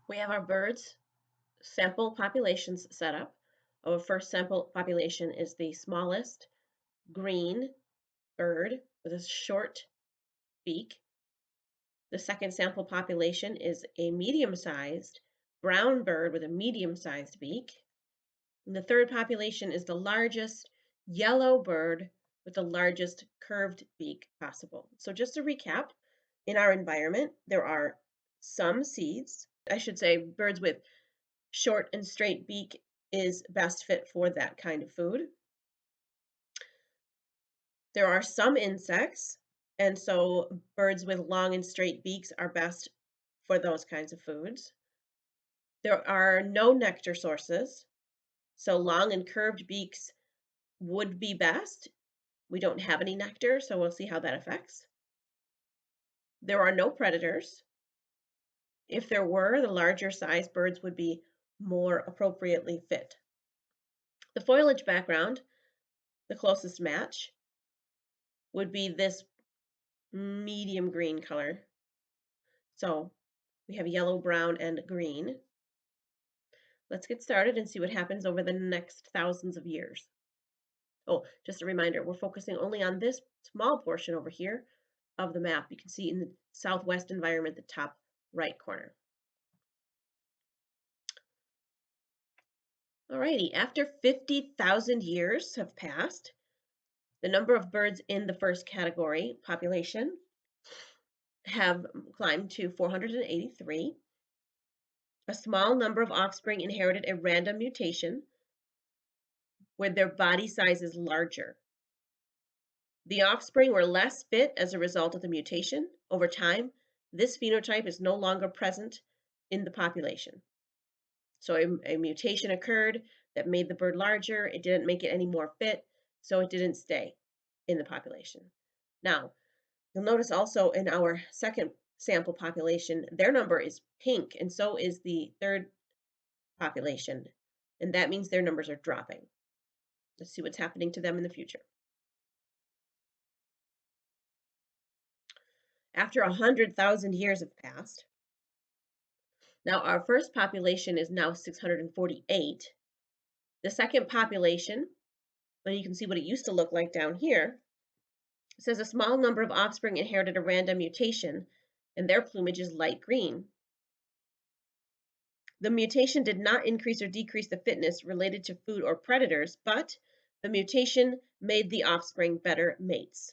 We have our birds sample populations set up. Our first sample population is the smallest green bird with a short beak. The second sample population is a medium-sized brown bird with a medium-sized beak. And the third population is the largest yellow bird with the largest curved beak possible. So just to recap, in our environment, there are some seeds. I should say birds with short and straight beak is best fit for that kind of food. There are some insects, and so birds with long and straight beaks are best for those kinds of foods. There are no nectar sources, so long and curved beaks would be best. We don't have any nectar, so we'll see how that affects. There are no predators. If there were, the larger size birds would be more appropriately fit. The foliage background, the closest match, would be this medium green color. So we have yellow, brown, and green. Let's get started and see what happens over the next thousands of years. Oh, just a reminder, we're focusing only on this small portion over here of the map. You can see in the southwest environment, the top right corner. Alrighty, after 50,000 years have passed, the number of birds in the first category, population, have climbed to 483. A small number of offspring inherited a random mutation where their body size is larger. The offspring were less fit as a result of the mutation. Over time, this phenotype is no longer present in the population. So a mutation occurred that made the bird larger. It didn't make it any more fit, so it didn't stay in the population. Now, you'll notice also in our second sample population, their number is pink, and so is the third population. And that means their numbers are dropping. Let's see what's happening to them in the future. After 100,000 years have passed, now our first population is now 648. The second population, and you can see what it used to look like down here, says a small number of offspring inherited a random mutation, and their plumage is light green. The mutation did not increase or decrease the fitness related to food or predators, but the mutation made the offspring better mates.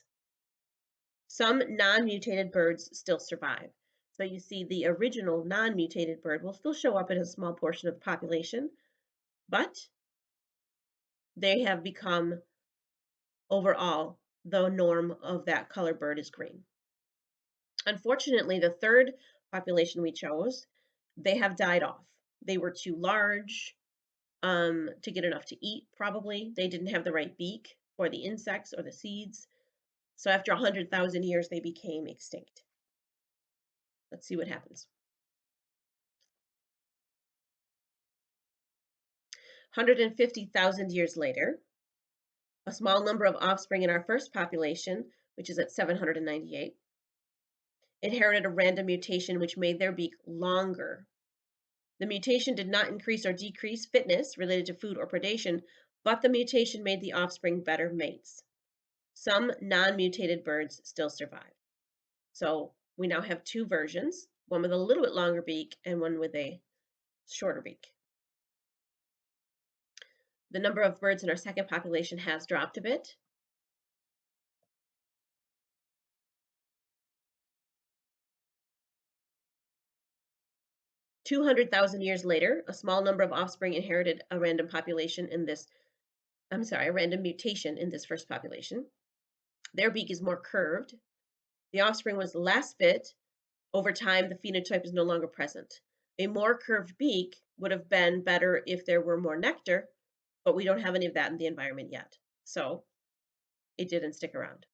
Some non-mutated birds still survive. So you see the original non-mutated bird will still show up in a small portion of the population, but they have become overall the norm of that color bird is green. Unfortunately, the third population we chose, they have died off. They were too large to get enough to eat, probably. They didn't have the right beak for the insects or the seeds. So after 100,000 years, they became extinct. Let's see what happens. 150,000 years later, a small number of offspring in our first population, which is at 798, inherited a random mutation which made their beak longer. The mutation did not increase or decrease fitness related to food or predation, but the mutation made the offspring better mates. Some non-mutated birds still survive. So we now have two versions, one with a little bit longer beak and one with a shorter beak. The number of birds in our second population has dropped a bit. "200,000 years later, a small number of offspring inherited a random population in this, a random mutation in this first population. Their beak is more curved. The offspring was less fit. Over time, the phenotype is no longer present. A more curved beak would have been better if there were more nectar, but we don't have any of that in the environment yet. So it didn't stick around."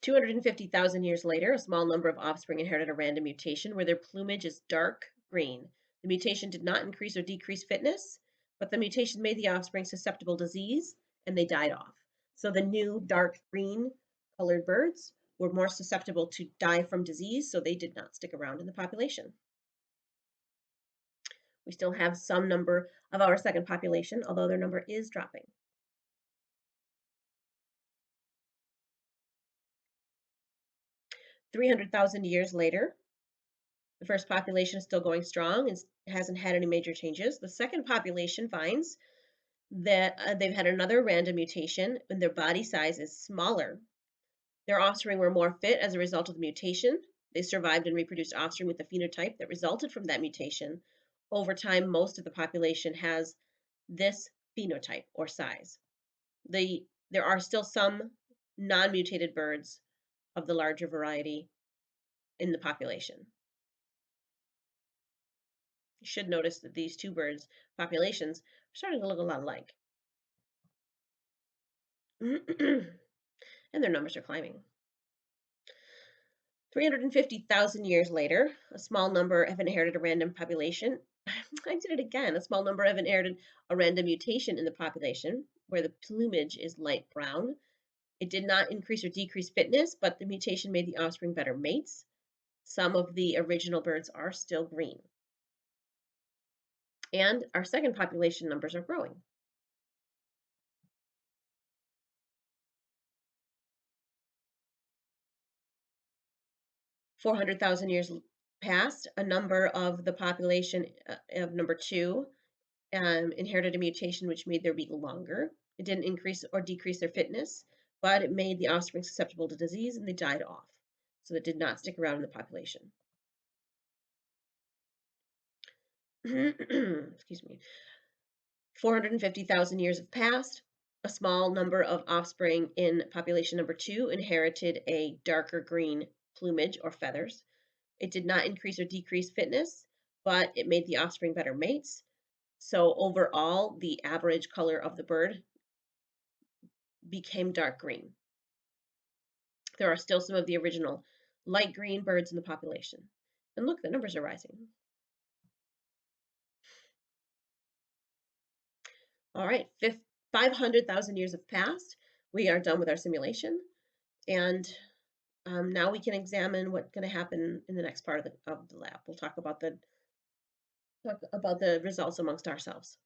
250,000 years later, a small number of offspring inherited a random mutation where their plumage is dark green. The mutation did not increase or decrease fitness, but the mutation made the offspring susceptible to disease and they died off. So the new dark green Colored birds were more susceptible to die from disease, so they did not stick around in the population. We still have some number of our second population, although their number is dropping. 300,000 years later, the first population is still going strong and hasn't had any major changes. The second population finds that they've had another random mutation and their body size is smaller. Their offspring were more fit as a result of the mutation. They survived and reproduced offspring with the phenotype that resulted from that mutation. Over time, most of the population has this phenotype or size. There are still some non-mutated birds of the larger variety in the population. You should notice that these two birds populations are starting to look a lot alike. And their numbers are climbing. 350,000 years later, a small number have inherited a random population. I did it again. A small number have inherited a random mutation in the population where the plumage is light brown. It did not increase or decrease fitness, but the mutation made the offspring better mates. Some of the original birds are still green. And our second population numbers are growing. 400,000 years passed, a number of the population of number two inherited a mutation which made their beak longer. It didn't increase or decrease their fitness, but it made the offspring susceptible to disease and they died off. So it did not stick around in the population. Excuse me. 450,000 years have passed. A small number of offspring in population number two inherited a darker green plumage or feathers. It did not increase or decrease fitness, but it made the offspring better mates. So overall, the average color of the bird became dark green. There are still some of the original light green birds in the population. And look, the numbers are rising. All right, 500,000 years have passed. We are done with our simulation. And now we can examine what's going to happen in the next part of the lab. We'll talk about the results amongst ourselves.